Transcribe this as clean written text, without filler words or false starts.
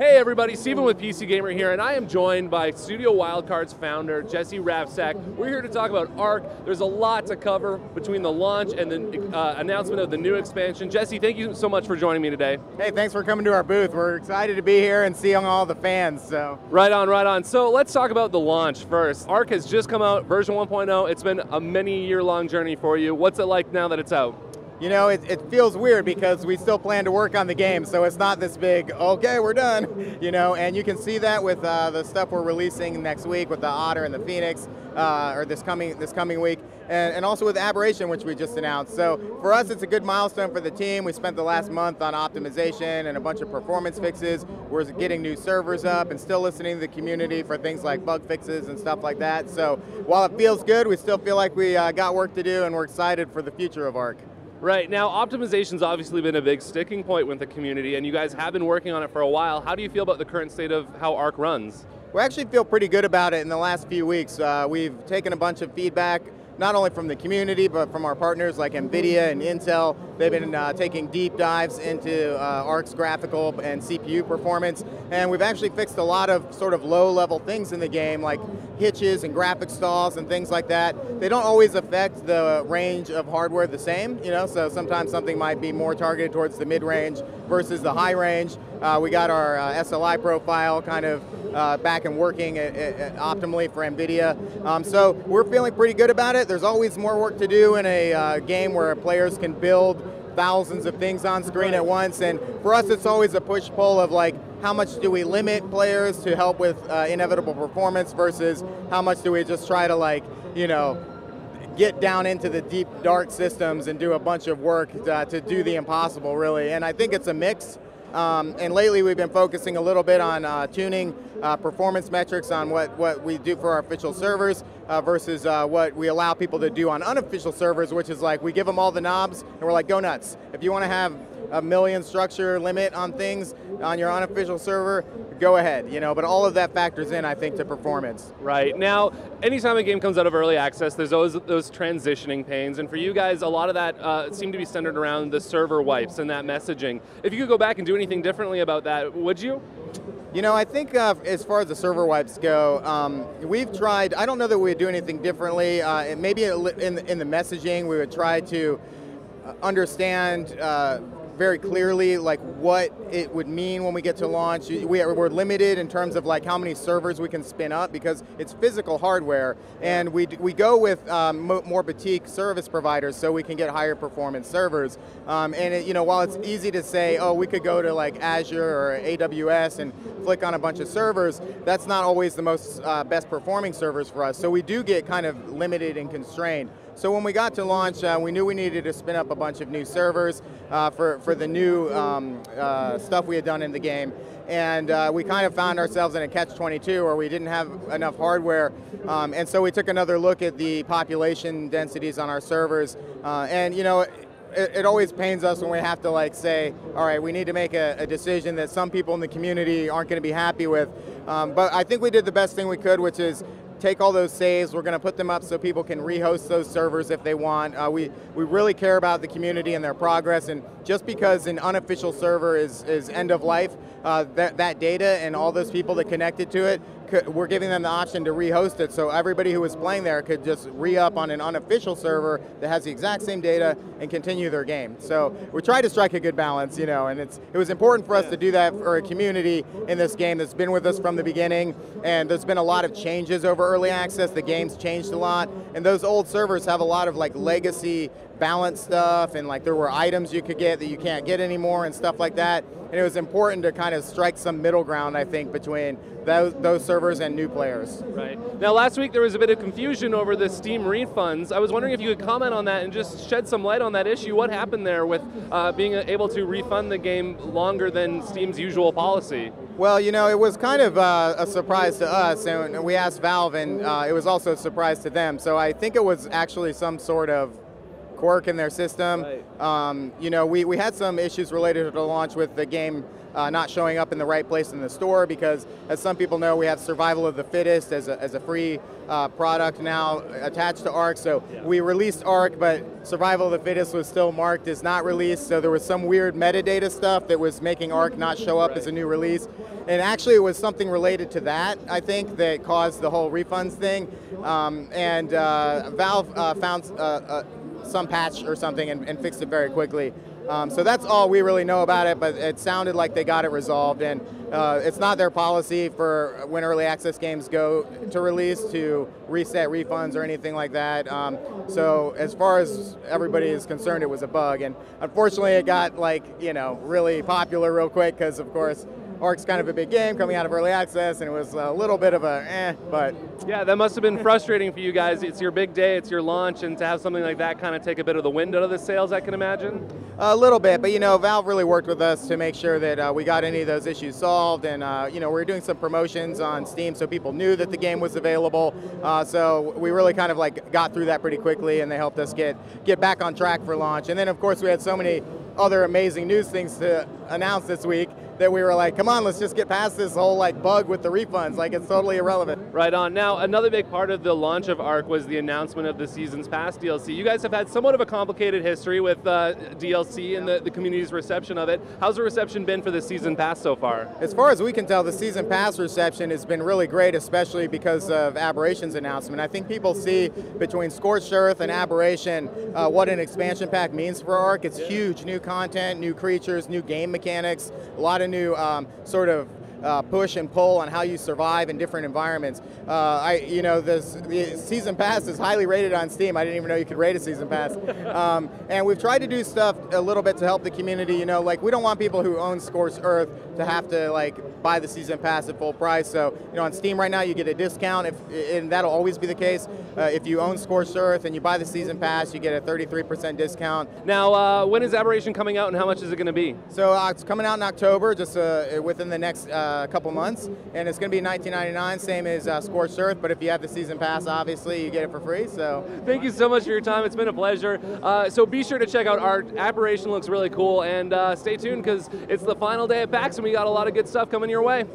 Hey everybody, Steven with PC Gamer here, and I am joined by Studio Wildcard's founder, Jesse Rapczak. We're here to talk about ARK. There's a lot to cover between the launch and the announcement of the new expansion. Jesse, thank you so much for joining me today. Hey, thanks for coming to our booth. We're excited to be here and seeing all the fans. Right on, right on. So let's talk about the launch first. ARK has just come out, version 1.0. It's been a many-year-long journey for you. What's it like now that it's out? You know, it feels weird because we still plan to work on the game, so it's not this big, okay, we're done, you know, and you can see that with the stuff we're releasing next week with the Otter and the Phoenix, or this coming week, and also with Aberration, which we just announced. So for us, it's a good milestone for the team. We spent the last month on optimization and a bunch of performance fixes. We're getting new servers up and still listening to the community for things like bug fixes and stuff like that. So while it feels good, we still feel like we got work to do, and we're excited for the future of ARK. Right, now optimization's obviously been a big sticking point with the community, and you guys have been working on it for a while. How do you feel about the current state of how ARK runs? We actually feel pretty good about it in the last few weeks. We've taken a bunch of feedback, not only from the community, but from our partners like NVIDIA and Intel. They've been taking deep dives into ARK's graphical and CPU performance, and we've actually fixed a lot of sort of low-level things in the game, like hitches and graphic stalls and things like that. They don't always affect the range of hardware the same, you know, so sometimes something might be more targeted towards the mid-range versus the high range. We got our SLI profile kind of back and working optimally for NVIDIA. So we're feeling pretty good about it. There's always more work to do in a game where players can build thousands of things on screen at once, and for us it's always a push-pull of like, how much do we limit players to help with inevitable performance versus how much do we just try to, like, you know, get down into the deep dark systems and do a bunch of work to do the impossible, really. And I think it's a mix. And lately we've been focusing a little bit on tuning performance metrics on what we do for our official servers versus what we allow people to do on unofficial servers, which is like we give them all the knobs and we're like, go nuts. If you want to have a million structure limit on things on your unofficial server, go ahead, you know, but all of that factors in, I think, to performance. Right, now, anytime a game comes out of early access, there's always those transitioning pains, and for you guys, a lot of that seemed to be centered around the server wipes and that messaging. If you could go back and do anything differently about that, would you? You know, I think as far as the server wipes go, we've tried, I don't know that we would do anything differently. Maybe in the messaging, we would try to understand very clearly like what it would mean when we get to launch. We're limited in terms of like how many servers we can spin up because it's physical hardware, and we go with more boutique service providers so we can get higher performance servers. You know, while it's easy to say, oh, we could go to like Azure or AWS and flick on a bunch of servers, that's not always the most best performing servers for us. So we do get kind of limited and constrained. So when we got to launch, we knew we needed to spin up a bunch of new servers for the new stuff we had done in the game. And we kind of found ourselves in a catch-22 where we didn't have enough hardware. And so we took another look at the population densities on our servers. And you know, it always pains us when we have to like say, all right, we need to make a decision that some people in the community aren't going to be happy with. But I think we did the best thing we could, which is take all those saves, we're going to put them up so people can rehost those servers if they want. We really care about the community and their progress, and just because an unofficial server is end of life, that data and all those people that connected to it, we're giving them the option to rehost it, so everybody who was playing there could just re-up on an unofficial server that has the exact same data and continue their game. So we tried to strike a good balance, you know, and it was important for us to do that for a community in this game that's been with us from the beginning, and there's been a lot of changes over early access. The game's changed a lot, and those old servers have a lot of like legacy balance stuff, and like there were items you could get that you can't get anymore and stuff like that. And it was important to kind of strike some middle ground, I think, between those servers and new players. Right. Now last week there was a bit of confusion over the Steam refunds. I was wondering if you could comment on that and just shed some light on that issue. What happened there with being able to refund the game longer than Steam's usual policy? Well, you know, it was kind of a surprise to us, and we asked Valve, and it was also a surprise to them. So I think it was actually some sort of quirk in their system. Right. You know, we had some issues related to the launch with the game not showing up in the right place in the store because, as some people know, we have Survival of the Fittest as a free product now attached to Ark. So we released Ark, but Survival of the Fittest was still marked as not released. So there was some weird metadata stuff that was making Ark not show up as a new release. And actually, it was something related to that, I think, that caused the whole refunds thing. Valve found some patch or something and fixed it very quickly. So that's all we really know about it, but it sounded like they got it resolved, and it's not their policy for when early access games go to release to reset refunds or anything like that. So as far as everybody is concerned, it was a bug, and unfortunately it got really popular real quick because, of course, Ark's kind of a big game coming out of early access, and it was a little bit of a but. Yeah, that must have been frustrating for you guys. It's your big day, it's your launch, and to have something like that kind of take a bit of the wind out of the sails, I can imagine? A little bit, but Valve really worked with us to make sure that we got any of those issues solved, and we were doing some promotions on Steam so people knew that the game was available. So we really kind of got through that pretty quickly, and they helped us get back on track for launch. And then, of course, we had so many other amazing news things to announce this week that we were like, come on, let's just get past this whole bug with the refunds. It's totally irrelevant. Right on. Now, another big part of the launch of Ark was the announcement of the Seasons Pass DLC. You guys have had somewhat of a complicated history with DLC and the community's reception of it. How's the reception been for the Season Pass so far? As far as we can tell, the Season Pass reception has been really great, especially because of Aberration's announcement. I think people see between Scorched Earth and Aberration what an expansion pack means for Ark. It's huge. New content, new creatures, new game mechanics, a lot of new sort of push and pull on how you survive in different environments. The Season Pass is highly rated on Steam. I didn't even know you could rate a Season Pass. And we've tried to do stuff a little bit to help the community. We don't want people who own Scorched Earth to have to buy the Season Pass at full price. So on Steam right now you get a discount, and that'll always be the case. If you own Scorched Earth and you buy the Season Pass, you get a 33% discount. Now, when is Aberration coming out, and how much is it going to be? So it's coming out in October, just within the next couple months, and it's going to be $19.99, same as Scorched Earth, but if you have the Season Pass, obviously, you get it for free. So thank you so much for your time. It's been a pleasure. So be sure to check out Ark. Aberration looks really cool, and stay tuned because it's the final day at PAX, and we got a lot of good stuff coming your way.